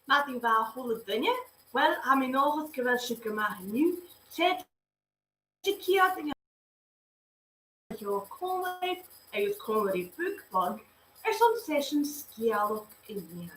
Maat die wel goede dingen? Wel, heb je nog eens geweldig gemaakt nu? Zet je keer in je comedy, en je comedy bookbug, zo'n session skill in je.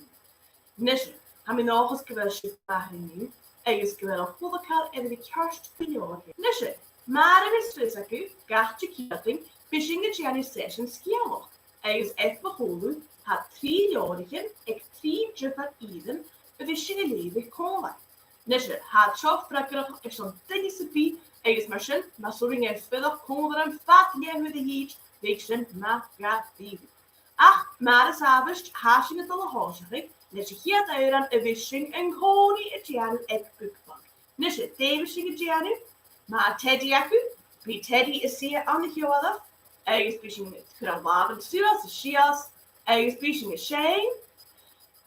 Nisje, heb je nog eens geweldig gemaakt nu? En je geweldig goede kaart en de kerst van je. Nisje, maar er is dus ook, gaat je keer Bishing Jenny session skill. Eis efterhånden har 3-åringen og 3 iden bishing leven komen. Nisje, haar chofbrakker is zo'n tennisepie, eis machine, maar zoring er spiller komen en vaat je met de heat, weeksen maar gaat die. Ach, maar is avond, haasje het alle hoosig, nisje hier uit aan een wishing en koning het Jenny ek boekbank. Nisje, de wishing Jenny, maar Teddy aku, wie Teddy is zeer aan de jolle. Ergens bishing het kravaren stuurs, de shias, ergens bishing het shame.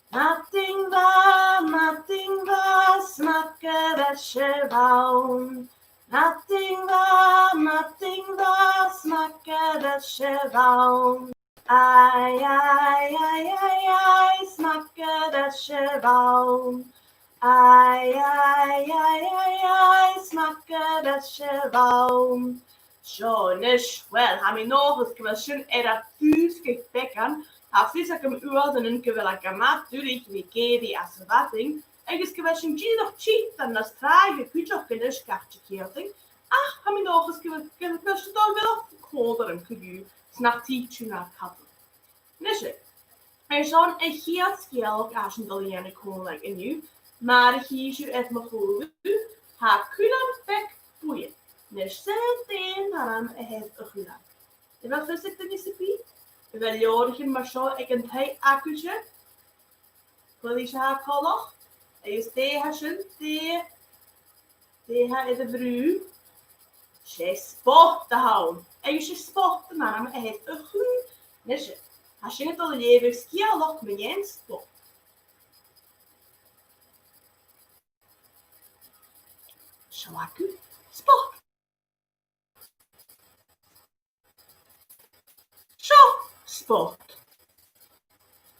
Nothing but smakker dat je wou. Nothing but smakker dat je wou. Ai, smakker dat je wou. Ai, smakker dat je wou. Schonisch, wel, heb je nog eens geweldig dat vuurschig bekken, had visa kem uren en geweldig gemaakt, durig wie gedi as watting, en is geweldig nog cheat dan das trage kuchog gelisch kachtje keerting. Ach, heb je nog eens geweldig dan wel koder en kuju, snart tietje naar katten. Nisje, zo'n heel skill als een Italiaanse koning in u, maar hier is u het me goed, ha kulan bek boeien. Nesselteen naram het gedaan. En wat is het recipe? Wel jorgen maar zo ik een thai akuje. Kolisha kolog. Is de hashen de ha is de bru. She spot de houn. En je spot de naram het gedaan. Nesje. Als je het al leven skia lok me jen spot. Shawaku spot. Spot.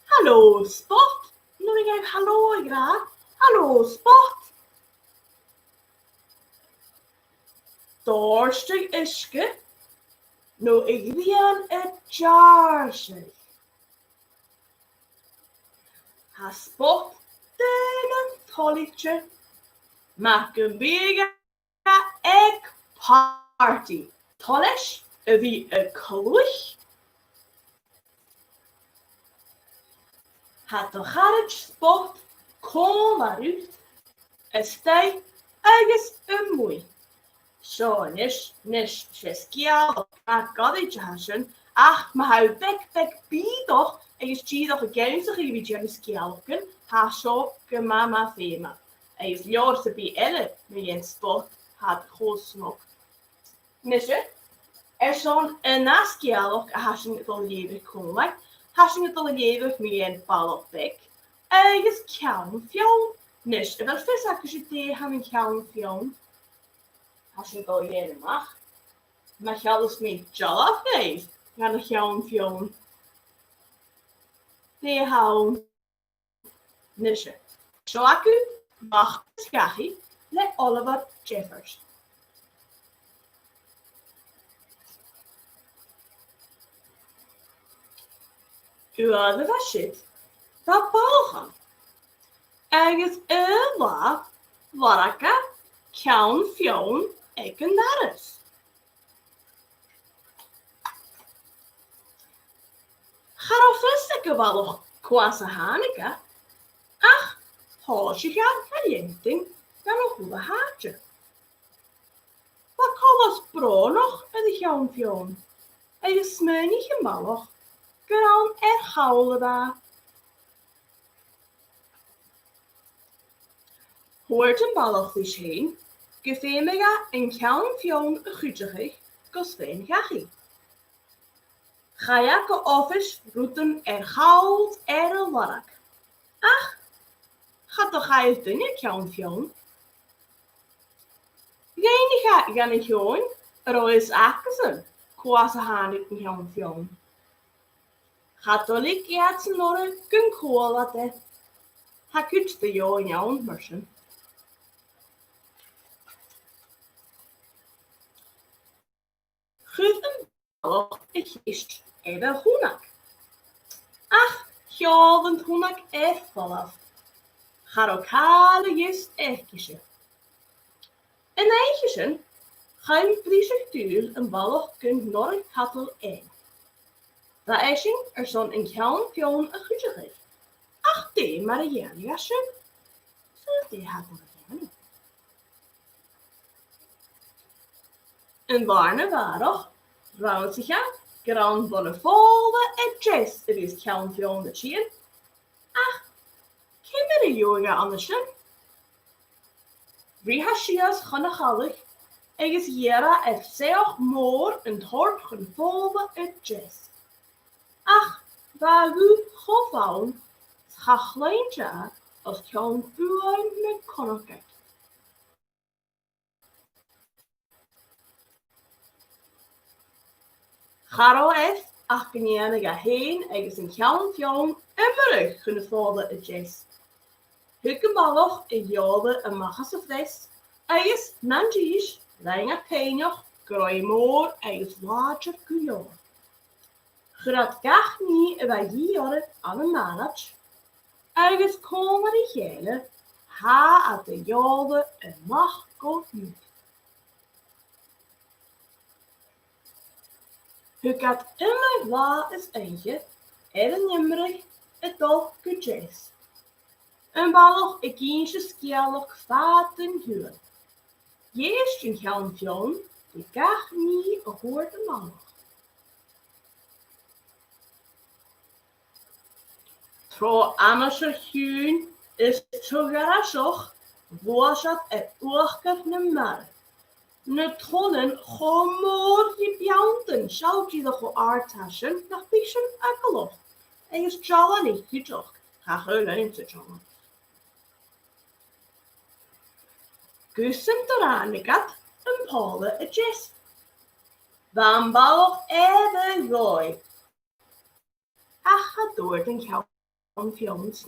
Hallo, Spot. Nu ik even hallo graag. Hallo, Spot. Dorstig iske. Nu ik weer het jaarse. Ha Spot tegen tolletje. Maak een bega egg party. Tollish, wie een kluch. Had de garage Spot kom maar uit. Het stijgt ergens een moei. Zo, nisch, skia, gadetje haschen. Ach, maar hij weg, toch. En je ziet toch een gensig wie je skialken. Ha zo, mama fema. En je joorse bij elle, met je Spot, had groot snok. Nisje, zo'n naskialok haschen het al leven komen. Hashing het al even met een bal op bek. Ergens kouwen fjong. Nisch, wel vis als je tegen een kouwen fjong. Hashing het al even mag. Maar je alles met jollof heeft. Ja, de kouwen fjong. De houden. Nisje. Zo akku mag schachi. Le Oliver Jeffers. Uade was shit. Dat bolgen. Ergens wa waraka, kjaun fjoun, eken dares. Garofesteke walog kwasa hanika. Ach, hoosje gaan calienting, dan een goede haartje. Wat kan was bro nog en de kjaun fjoun. En je smeunig gemallig. Gran houlen daar. Hoort een balligvis heen, gefemega en kjaun fjoun gutjigig, kosfeen gachi. Gajake office roeten goud warrak. Ach, gaat toch ga je dunne kjaun fjoun? Geniga gaan gewoon, is akkesen, kwasa hanik kjaun fjoun. Katholiek jaatsen noren kun koolate. Ha gut de jo in jouw mersen. Goed een balloch ik is even hoenak. Ach, jovend hoenak vanaf. Garokale is ekkisje. En eitjesje, geen priesituur een balloch kunt nooit kattel een. Daar is er zo'n een kjaan een goedje geeft. Ach, die Marianne jasje. Zo die had Marianne. En waarne waarog, rouwt zich aan, grand bonnevolle en chest het is kjaan de chien. Ach, kimmer de jongen andersje. Rihashias gannegallig, en is jera ef zeog moor en hort gevolle en chest. Ach, waar u gevallen, schachleintje als kjaan vuur met konnenkijk. Garo ach geniane ga heen, eigens een kjaan emmerig kunnen vallen en chest. Hukkenballoch en jode en machasse fles, eigens nanjies, lijnga penjoch, groeimoor, eigens water kujoor. Gerat gach niet bij jaren aan een manach, eigens komen de gele, ha at de jode en mach go niet. Hukat immer wa is eentje, en nimmerig, het dol kujes. Een balloch ik kiesje skialoch vaten huur. Jeest een kjaan die gach niet hoort een balloch. Tro amasje huun is zo garasoch, woasat et oorker nummer. Ne tonnen gomoor je bjanten, zout je de geaartaschen, nach bischen akkeloch. En je stjalla niet, je toch, ga gewoon te tjalla. Gussen teranikat, een pole et jes. Dan balloch even gooi. Ach, gaat door den kjaan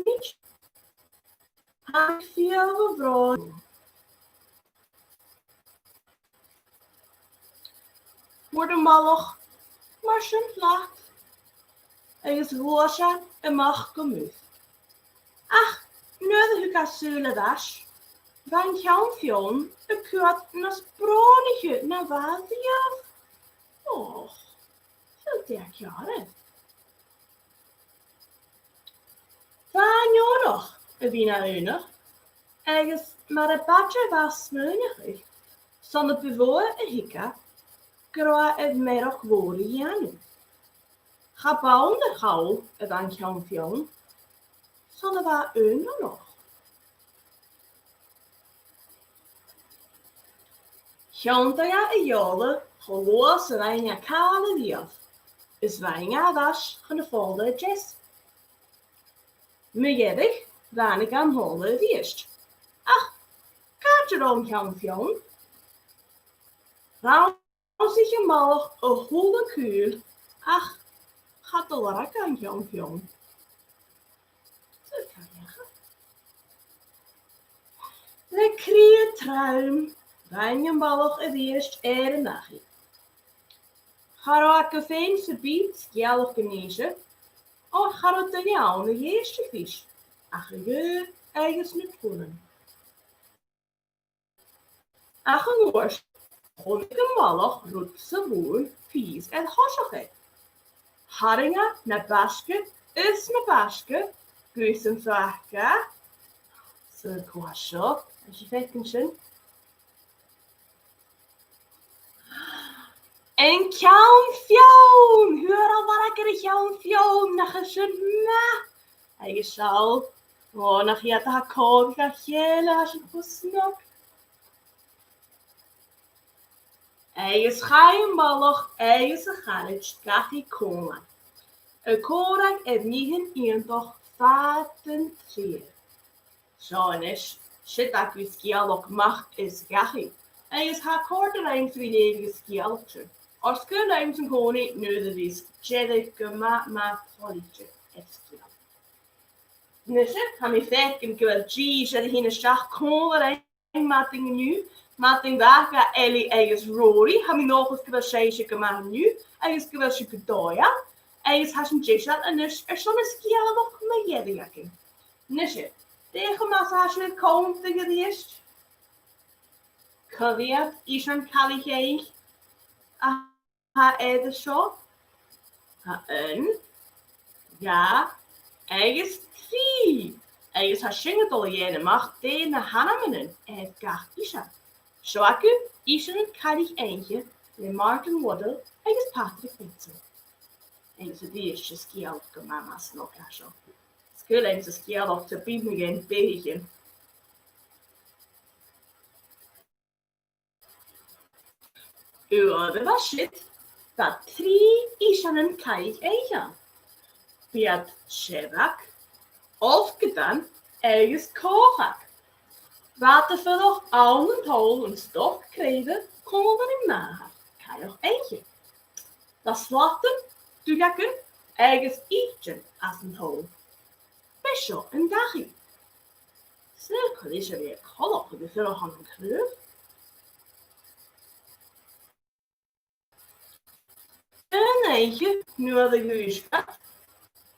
niet. Haak veel brood. Wordt een balloch, maar zijn laat. En is roosje en mag gemuut. Ach, nu de hukasule was. Van kjaan een kuat nas bronetje naar water af. Och, zo 30 jaren. Van nog, wie naar unig. Ergens maar een badje was smeunig. Zonder bewoer en hikka. Groa het merk woorden janu. Ga bouwen de gauw het aan kjaan. Zonder waar nog. Kjantaya en jole, geloos wijnja kale lief. Is wijnja was genevolde jes. Mejedig, weinig aan holle wierst. Ach, kaartje om kjaan. Rouw zich een mallig een holle kuur. Ach, gaat de larak aan kjaan. Zo kan je gaan. De krië truim. Wijnjen ballig het eerst en nachtje. Garo kafeen se biet skjallig genezen. O garo te jou de eerste vis. Ach je eigens niet voelen. Ach een worst. Goed een ballig roet se woer, vies en hossige. Haringa na basket is na basket. Gussen vraagka. Zo kwasje. Als je vetten. En kjaan, hoor al waar ik er kjaan, nach je na. Hij is zo, nach je te hakken, ga jelle als je gesnok. Hij is schijnballig, hij is een garage, gaat hij komen. Een korak en niet een toch vaten keer. Zo is, shit dat je skialok mag is gachi. Hij is haar korte tweeledige skialokje. Als kunnen zijn koning nu de is jedig gemaakt maar politie efskiel. Nisje, ha mi feken gweld G's ar hyn y siach cwmol ar ein mating nu. Mating dach a Eli eis Rory, ha mi nog eens gweld seisje gemaakt nu. Eis gweld si gedoia. Eis has een jishat en is zo'n skiala nog me jediaking. Nisje, tegen mas has je komen tegen de eerst. Cyfiad is aan cael ei heich a ha edrych sio. Ha yn. Ja, eis tri. Eis ha singadol jen mag de na hanaminen gach isa. Zo aku is een cael ei eintje le Martin Waddle eis Patrick Vincent. Eis y dies je skial gemamas nog asio. Skul eis y skial of te byd me gen behigen. Uw was shit dat 3 isanen kaig eigen. Biat Shevak, Olfgedan, eigens kochak. Water nog al een tol en stok kregen, komen in na. Kaig eigen. Dat slachten, dugakken, eigens ietsje als een tol. Besho en dagie. Snel is er weer kolop de veel handen kleur. Een eentje, nu had ik nu eens gehad.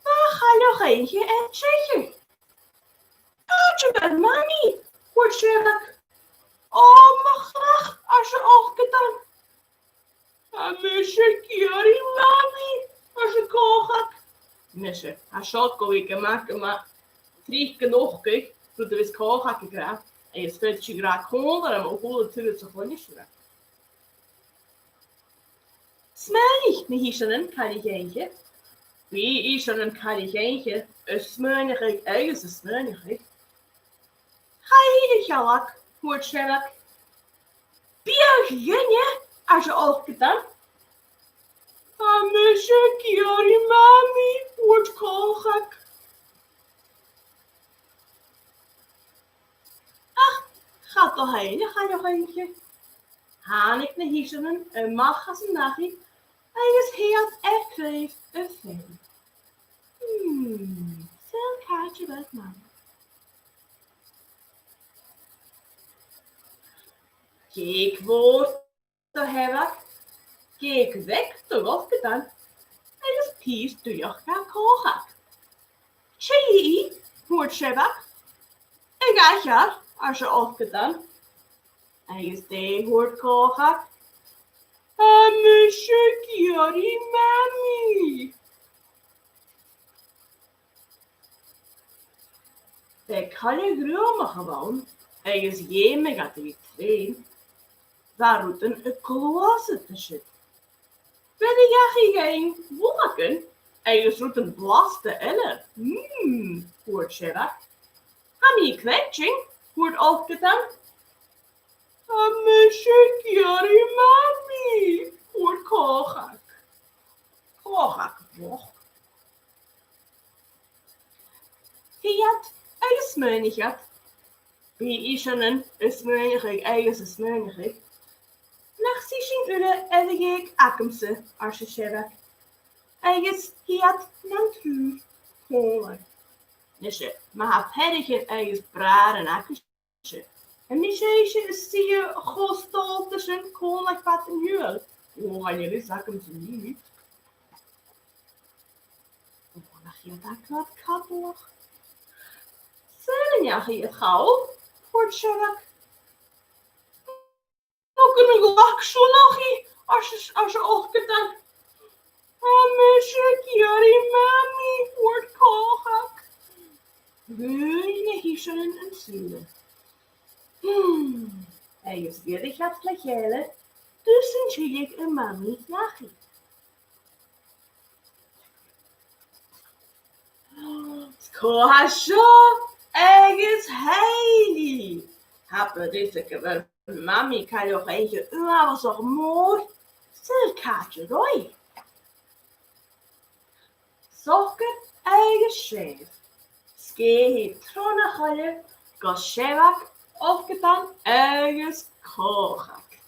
Maar ga nog eentje en zeker. Je bent mami, wordt Sherlock. Oh, mag graag, als je ook gedaan. En misschien jullie mami, als je kochak. Misschien, als je ook weer maken, maar 3 genoeg, kijk. Toen er is kochak gegraag. En je speelt je graag gewoon, en ook wel natuurlijk zo gewoon niet graag. Smeunig, me hiesenen, kan ik eentje. Wie is er een karigentje? Een smeunig, ergens een smeunig. Ga je de jalak, hoort Sherlock. Biergenje, als je ook gedaan. Amisje, kiori mami, hoort kolgak. Ach, gaat toch heen, ga je nog eentje. Haan ik de hiesenen, een mag als een nagie. Hij is heel erg kreeg een film. Veel kaartje met man. Kijk woord te hebben. Kijk weg te wat gedaan. Hij is pies door je gaan kochen. Chee, hoort Sheba. Ik ga ja, als je opgedaan. Hij is de hoort kochen. Amisje, kiori mami. De kan je groeien gewoon. Hij is jemig gaat die train. Daar roeten een kloze te shit. Ben ik geen wolken? Hij is roeten blaste elle. Hoort Shera. Ham je kwetsing? Hoort opgedaan. Amisje, kiori mami. Hoort kochak. Kochak, toch? Fiat. Eigen smeunig. Wie is een smeunig, eigen smeunig. Nach zich uren en ik akemse, als je Shera. Eigen hiat nantuur. Honger. Nisje, maar ha perige eigen braar en akemse. En misje is zie je gostol tussen koolak wat en huur. Oh, ga je dus akemse niet. Oh, nach je dat wat kappelig. Zullen je het gauw? Hoort Sherlock. Ook een lakso nog als je ook gedaan. Amisje, kiori mami, hoort kochak. Wil je hier zullen en zullen? Hij is weer de gaat flagellen, dus dan zie ik een mami lachen. Kohaso! Ergens heilig. Happen dit keer mami kan je nog eentje was nog mooi. Stel kaartje rooi. Sokken eigen schreef. Skee trona galle. Goshewak opgedaan ergens kochak.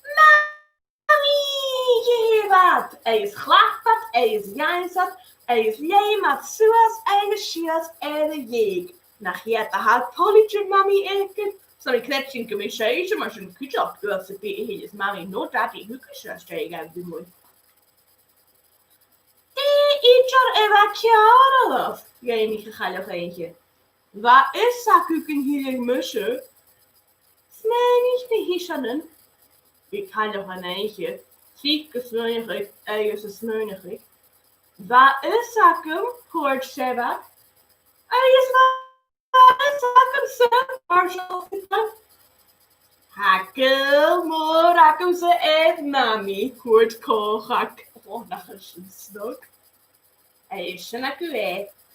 Mami, je wat. Hij is glad wat is Jansat, is Jemat Suas, is Shias, Jeeg. Nach je de haar polletje mami eken. Sorry, kretchen commissarische, maar zo'n kutjak. Du hast be his mami no daddy who could stay out the moon. Ietsar evacueren. Jij niet gegaan eentje. Waar is zakuken hier musje? Smenig de hishanen. Ik ga nog een eentje. Zieke smeunig, eigen smeunig. Waar is zakum? Hoort Sheva. Hakel, morakum ze mami, kort kohak. Oh, dat is een stok.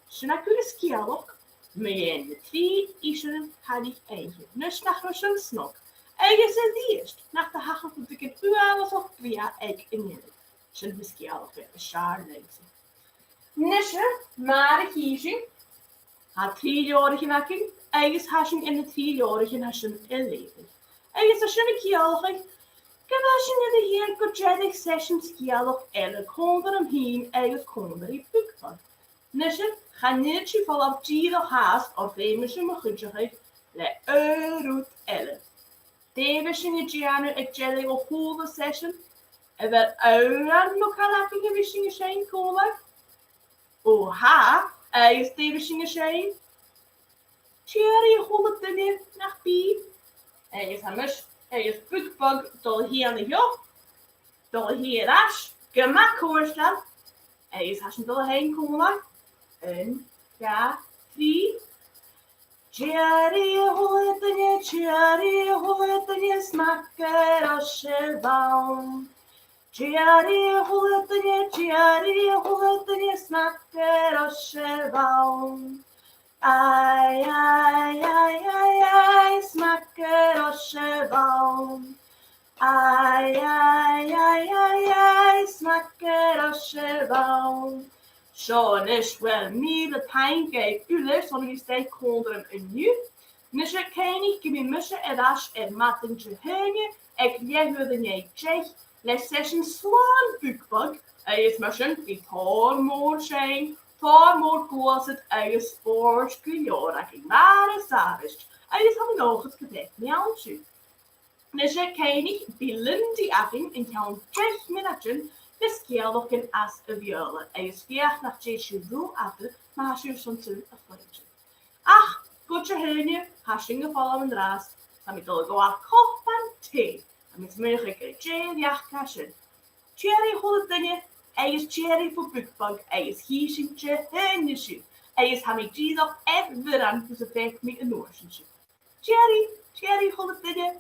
Shanaku is kialok. Mijn de twee ischen had ik eentje. Dus nach een snok. Is het eerst. Nach de hachel moet ik het was of via ik in je. Shin is kialok weer een schaar lezen. Nisje, maar ik hier. Ha 3-jarige nakken, eigens hasjen in de 3-jarige hasjen in leven. Eigens als je een kialog, gewasje in de heer kotjedig sessions kialog elle konder hem heen, eigens konder die puk van. Nisje, ga niet je vol op tjero haast of emische magutjigheid, le eurut elle. Davis in de Gianno ek jelly of hoelde session, en wel euren lokalakken gewissingen zijn komen. Oha! Is Daviding zijn? Cherry hollet dingen naar pie. Is hammers. Is bukbug dol hier niet joh. Dol hier as. Gemak hoorstel. Is hassen dol heen komen. En ja, 3. Cherry hollet dingen smakker als je baum. Cherry hulletanje smakker als je baum. Ai, smakker als je baum. Ai, smakker als je baum. Zo, is wel meer de pancake. U leest van die steek onder een nu. Dus ik kan niet meer missen en als en matentje hangen. Ik leer de niet check. Les session slaan bukbug. Is misschien die tormoor zijn. Tormoor koos het eigen sport. Kujoraking. Maar is daar is. Is hebben nog het gedekt. Miauwtje. Dus ik kan niet billen die afing en kan check minuten. Dus keer nog een as een violen. Is veer naar Jesu roe achter. Maar als je soms een afleidje. Ach, goedje heenje. Hashing gevallen en raast. Dan moet je go af kop van thee. Met mogelijke cherry jachtkassen. Cherry hulletanje, is cherry voor bukbug, is giesentje, hennesje. Is hamidje nog even aan voor zijn vek met een noorsentje. Cherry hulletanje,